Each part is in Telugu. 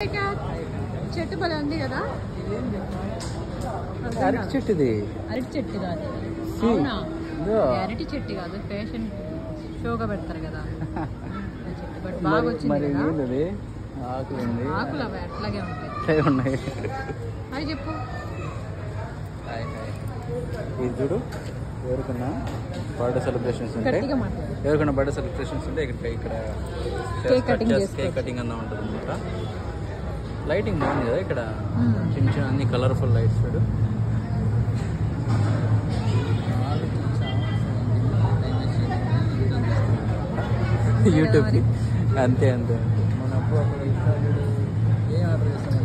చెట్టు భలే ఉంది కదా. అరటి చెట్టు ఇది. అరటి చెట్టు కాదు, అవునా? అరటి చెట్టు కాదు, ఫ్యాషన్ షోగా పెడతారు కదా చెట్టు. బట్ బాగా వచ్చింది కదా. ఆకులు అవి అట్లాగే ఉంటాయి. అది చెప్పు. ఇది చూడు, ఎవరికన్నా బర్త్డే సెలబ్రేషన్స్ ఉంటాయి, ఎవరికన్నా బర్త్డే సెలబ్రేషన్స్ ఉంటే ఇక్కడ కేక్ కటింగ్ అన్నా ఉంటుంది అనమాట. లైటింగ్ బాగుంది కదా ఇక్కడ, చిన్న చిన్న అన్ని కలర్ఫుల్ లైట్స్ చూడు. యూట్యూబ్కి అంతే అంతే. మన అప్పుడు ఏం ఆర్డర్ చేస్తాం?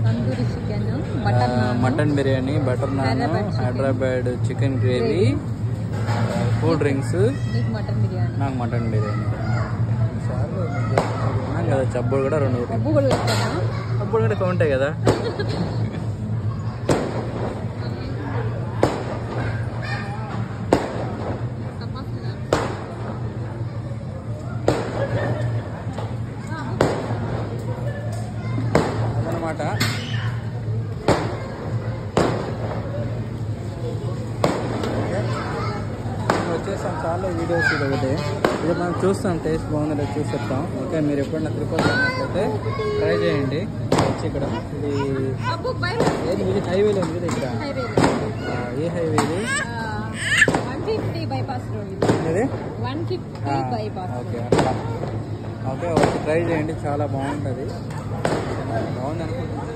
Tandoori chicken, mutton biryani, butter non, Hyderabad chicken gravy, cool drinks. Mutton biryani, నాకు మటన్ బిర్యానీ కదా. చబ్బులు కూడా 2. చబ్బులు కూడా కౌంటాయి కదా. అదనమాట. వచ్చేసాం, చాలా వీడియోస్ ఇది ఒకటి. ఇది మనం చూస్తాం, టేస్ట్ బాగుందో చూసి చెప్తాం. ఓకే, మీరు ఎప్పుడైనా తిరుపతి వెళ్ళినట్లయితే ట్రై చేయండి. వచ్చి ఇక్కడ ఇది హైవేలో ఉంది కదా. ఇక్కడ ఏ హైవే ఇది? ఓకే, అట్లా. ఓకే, వచ్చి ట్రై చేయండి, చాలా బాగుంటుంది. బాగుంది అనుకుంటున్నాను.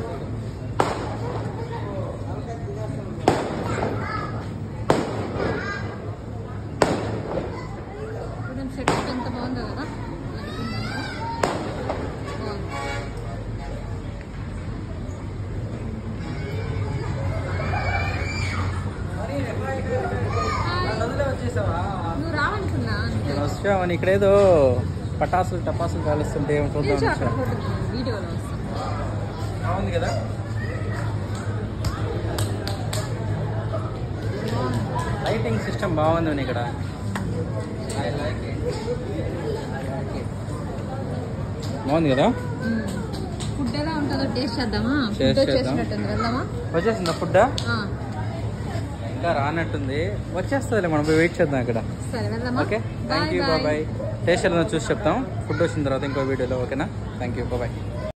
సెట్ ఎంత బాగుందో కదా. నువ్వు రావనుకున్నా వచ్చామని. ఇక్కడ ఏదో టపాసులు కాలుస్తుంటే చూద్దాం. వీడియోలో బాగుంది కదా. లైటింగ్ సిస్టమ్ బాగుంది ఇక్కడ. బాగుంది కదా. ఫుడ్ ఎలా ఉంటుందో టేస్ట్ చేద్దామా? వచ్చేసిందా ఫుడ్? ఇంకా రానట్టుంది, వచ్చేస్తుంది. మనం పోయి వెయిట్ చేద్దాం ఇక్కడ. Okay, thank you, bye. Taste ఎలా చూసి చెప్తాం ఫుడ్ వచ్చిన తర్వాత ఇంకో వీడియోలో. ఓకేనా? Thank you, bye.